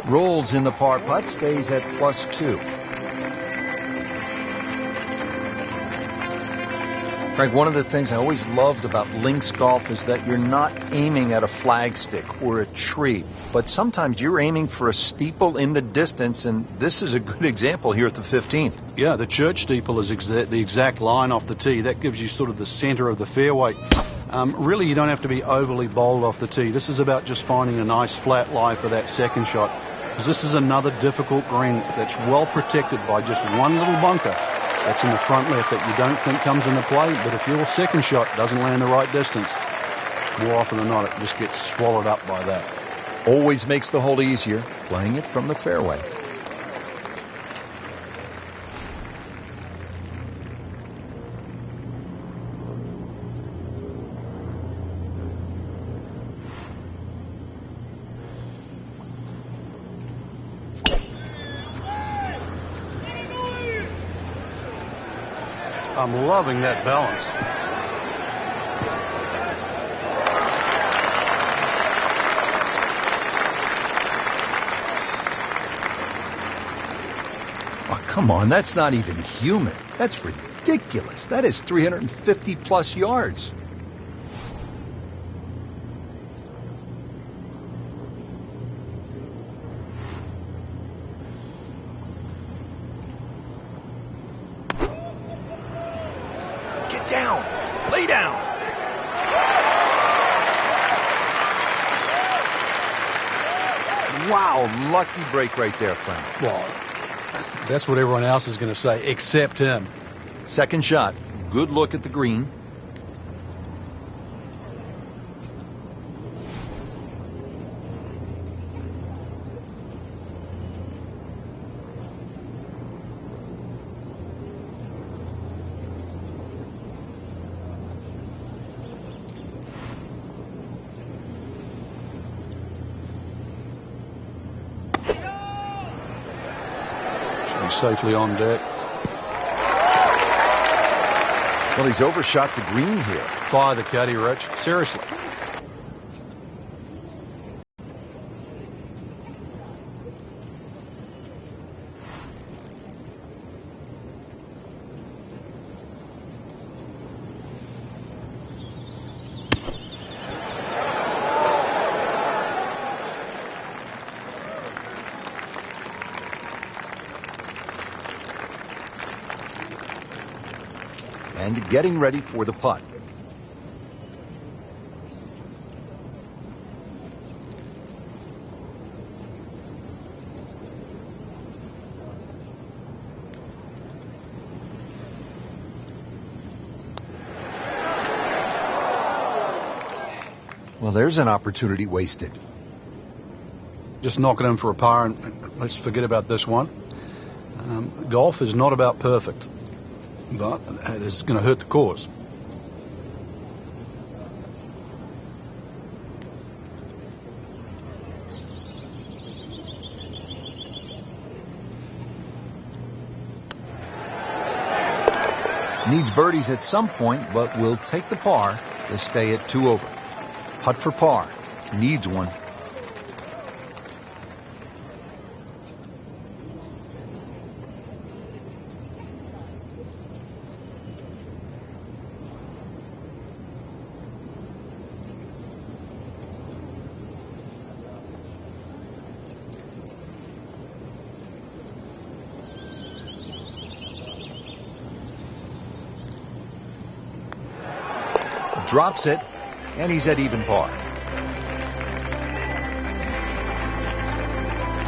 Rolls in the par putt, stays at +2. Frank, one of the things I always loved about links golf is that you're not aiming at a flagstick or a tree, but sometimes you're aiming for a steeple in the distance, and this is a good example here at the 15th. Yeah, the church steeple is the exact line off the tee. That gives you sort of the center of the fairway. Really, you don't have to be overly bold off the tee. This is about just finding a nice flat lie for that second shot, because this is another difficult green that's well protected by just one little bunker that's in the front left that you don't think comes into play. But if your second shot doesn't land the right distance, more often than not, it just gets swallowed up by that. Always makes the hole easier, playing it from the fairway. I'm loving that balance. Oh, come on, that's not even human. That's ridiculous. That is 350 plus yards. Down. Lay down. Wow, lucky break right there, Frank. Well, that's what everyone else is going to say, except him. Second shot. Good look at the green. Safely on deck. Well, he's overshot the green here. Fire the caddy, Rich. Seriously. And getting ready for the putt. Well, there's an opportunity wasted. Just knock it in for a par, and let's forget about this one. Golf is not about perfect, but it is going to hurt the cause. Needs birdies at some point, but will take the par to stay at 2 over. Putt for par. Needs one. Drops it, and he's at even par.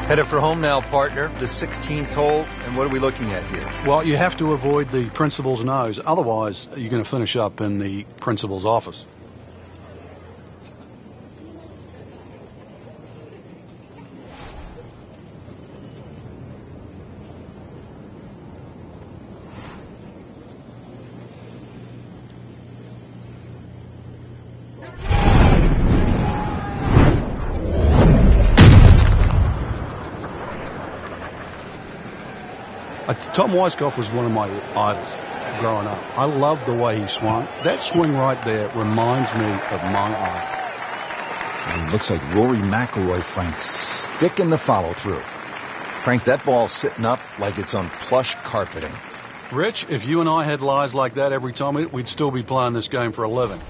Headed for home now, partner. The 16th hole, and what are we looking at here? Well, you have to avoid the principal's nose. Otherwise, you're going to finish up in the principal's office. Tom Weiskopf was one of my idols growing up. I loved the way he swung. That swing right there reminds me of my eye. And it looks like Rory McIlroy, Frank, sticking the follow through. Frank, that ball's sitting up like it's on plush carpeting. Rich, if you and I had lies like that every time, we'd still be playing this game for 11.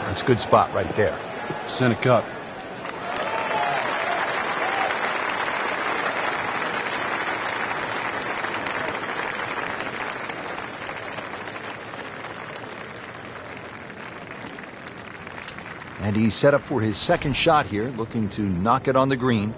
That's a good spot right there. Center cut. And he's set up for his second shot here, looking to knock it on the green.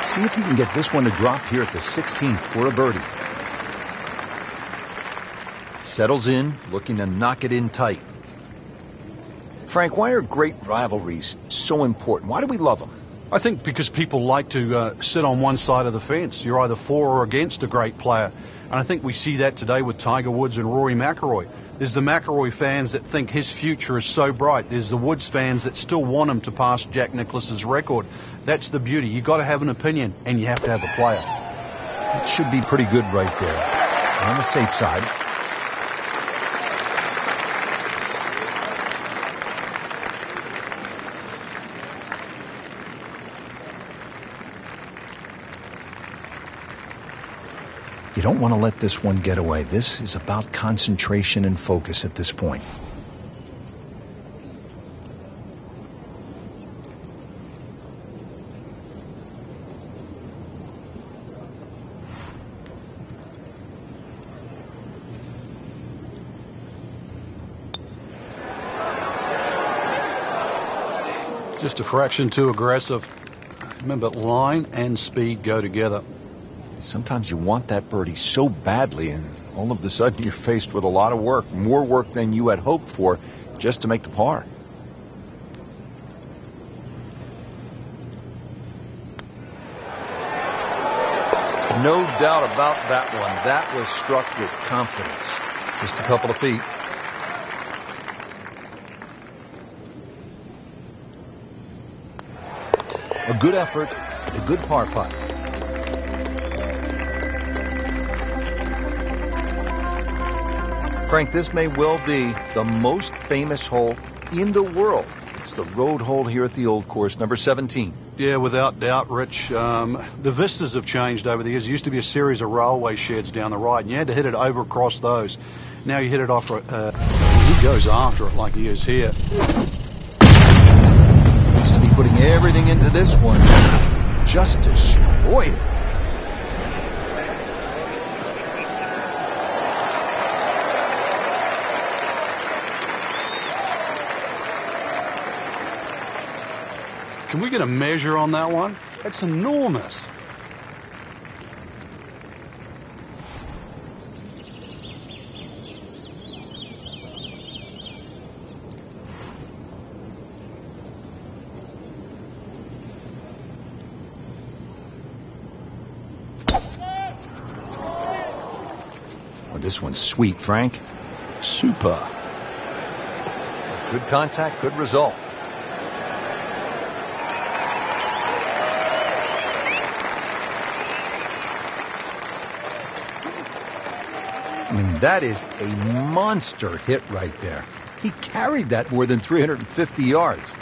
See if he can get this one to drop here at the 16th for a birdie. Settles in, looking to knock it in tight. Frank, why are great rivalries so important? Why do we love them? I think because people like to sit on one side of the fence. You're either for or against a great player. And I think we see that today with Tiger Woods and Rory McIlroy. There's the McIlroy fans that think his future is so bright. There's the Woods fans that still want him to pass Jack Nicklaus's record. That's the beauty. You've got to have an opinion, and you have to have a player. It should be pretty good right there. On the safe side. You don't want to let this one get away. This is about concentration and focus at this point. Just a fraction too aggressive. Remember, line and speed go together. Sometimes you want that birdie so badly, and all of a sudden you're faced with a lot of work, more work than you had hoped for, just to make the par. No doubt about that one. That was struck with confidence. Just a couple of feet. A good effort, a good par putt. Frank, this may well be the most famous hole in the world. It's the road hole here at the Old Course, number 17. Yeah, without doubt, Rich. The vistas have changed over the years. There used to be a series of railway sheds down the right, and you had to hit it over across those. Now you hit it off. He goes after it like he is here. Needs to be putting everything into this one. Just destroyed it. Can we get a measure on that one? That's enormous. Well, this one's sweet, Frank. Super. Good contact, good result. I mean, that is a monster hit right there. He carried that more than 350 yards.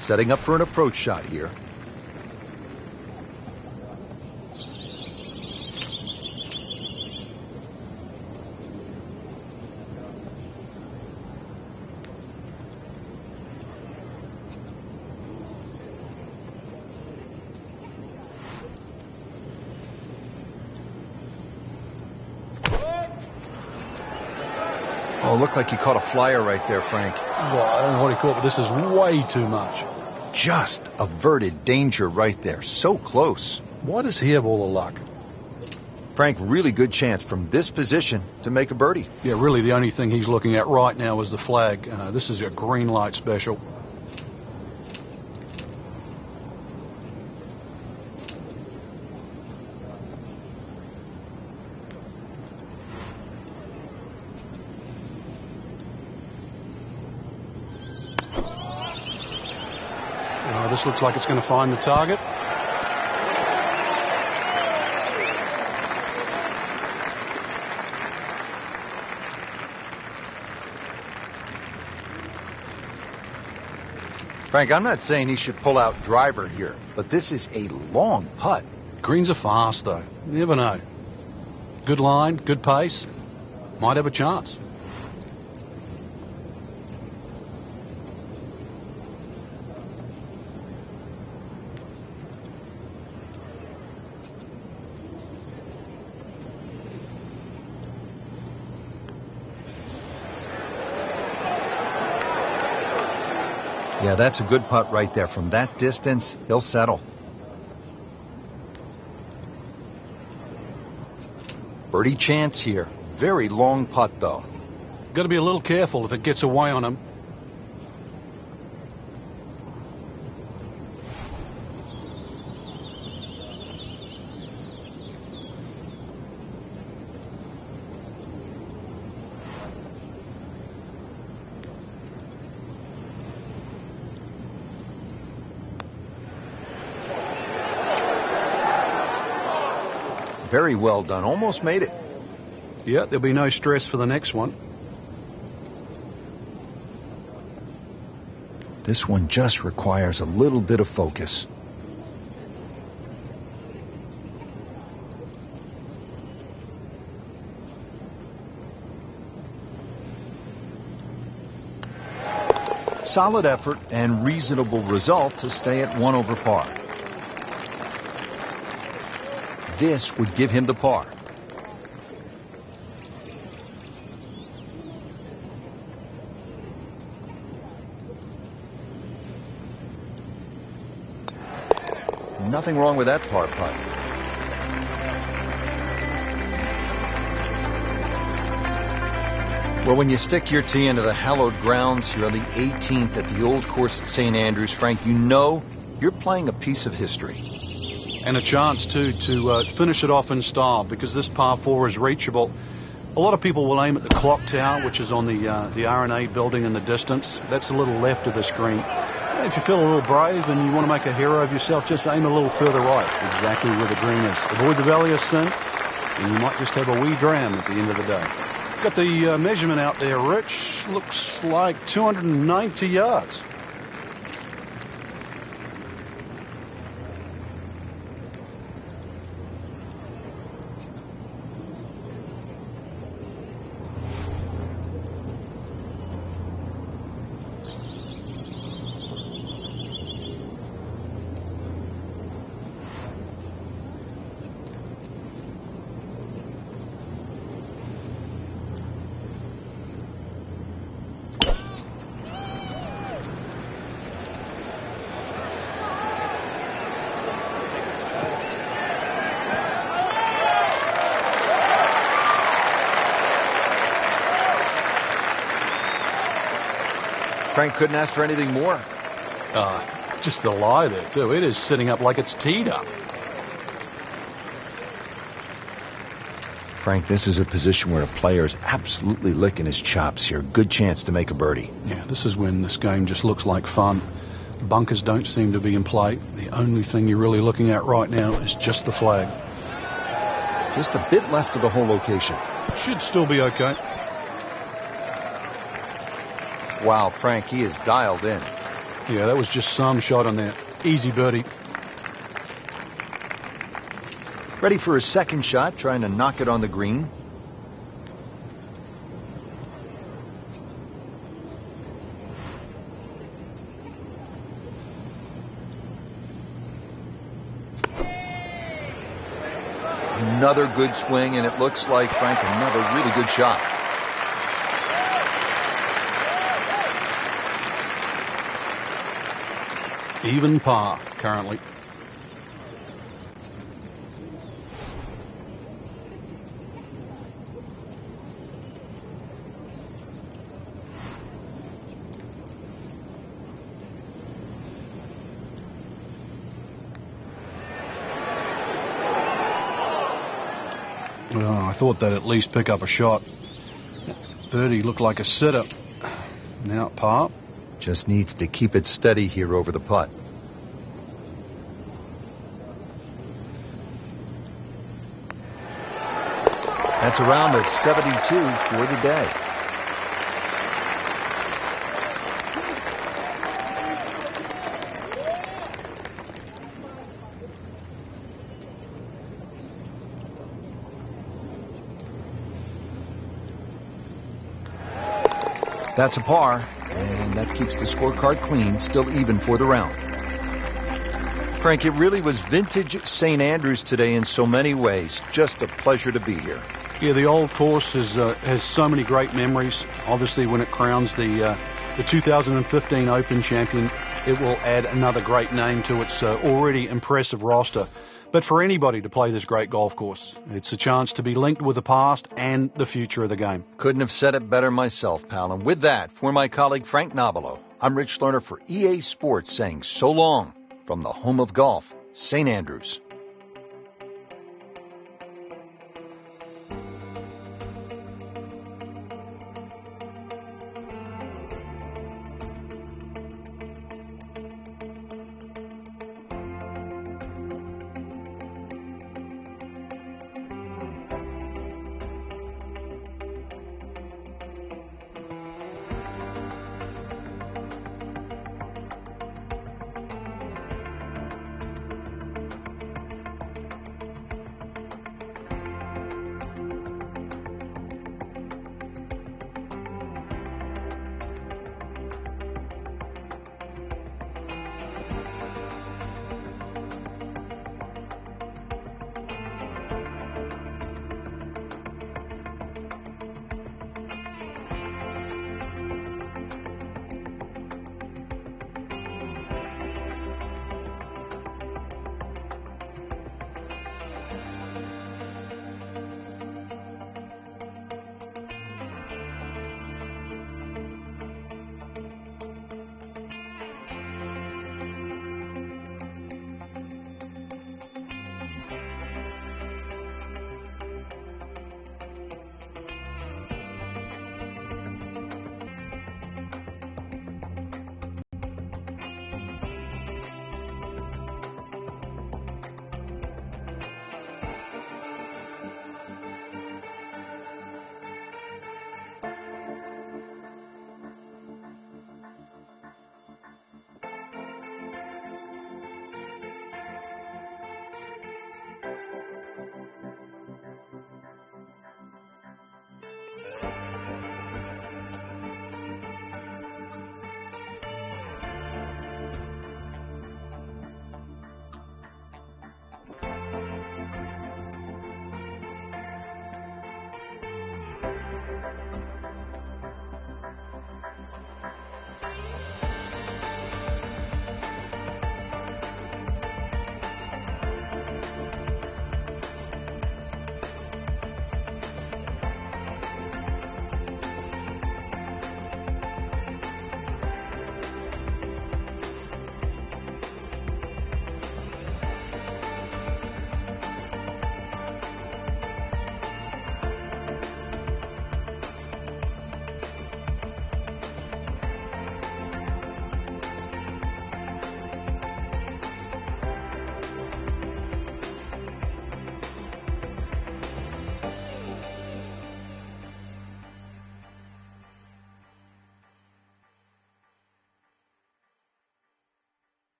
Setting up for an approach shot here. Oh, it looked like he caught a flyer right there, Frank. Well, I don't know what he caught, but this is way too much. Just averted danger right there. So close. Why does he have all the luck? Frank, really good chance from this position to make a birdie. Yeah, really the only thing he's looking at right now is the flag. This is a green light special. This looks like it's going to find the target. Frank, I'm not saying he should pull out driver here, but this is a long putt. Greens are fast, though. You never know. Good line, good pace. Might have a chance. Yeah, that's a good putt right there. From that distance, he'll settle. Birdie chance here. Very long putt, though. Got to be a little careful if it gets away on him. Very well done. Almost made it. Yeah, there'll be no stress for the next one. This one just requires a little bit of focus. Solid effort and reasonable result to stay at 1 over par. This would give him the par. Nothing wrong with that par putt. Well, when you stick your tee into the hallowed grounds here on the 18th at the old course at St. Andrews, Frank, you know you're playing a piece of history. And a chance, too, to finish it off in style, because this par 4 is reachable. A lot of people will aim at the clock tower, which is on the R&A building in the distance. That's a little left of this green. If you feel a little brave and you want to make a hero of yourself, just aim a little further right, exactly where the green is. Avoid the valley of sin, and you might just have a wee dram at the end of the day. Got the measurement out there, Rich. Looks like 290 yards. Frank couldn't ask for anything more. Just the lie there, too. It is sitting up like it's teed up. Frank, this is a position where a player is absolutely licking his chops here. Good chance to make a birdie. Yeah, this is when this game just looks like fun. Bunkers don't seem to be in play. The only thing you're really looking at right now is just the flag. Just a bit left of the whole location. Should still be okay. Wow, Frank, he is dialed in. Yeah, that was just some shot on there. Easy birdie. Ready for his second shot, trying to knock it on the green. Another good swing, and it looks like, Frank, another really good shot. Even par currently. Well, I thought they'd at least pick up a shot. Birdie looked like a sitter. Now par. Just needs to keep it steady here over the putt. That's a round of 72 for the day. That's a par, and that keeps the scorecard clean, still even for the round. Frank, it really was vintage St. Andrews today in so many ways. Just a pleasure to be here. Yeah, the old course has so many great memories. Obviously, when it crowns the 2015 Open champion, it will add another great name to its already impressive roster. But for anybody to play this great golf course, it's a chance to be linked with the past and the future of the game. Couldn't have said it better myself, pal. And with that, for my colleague Frank Nobilo, I'm Rich Lerner for EA Sports saying so long from the home of golf, St. Andrews.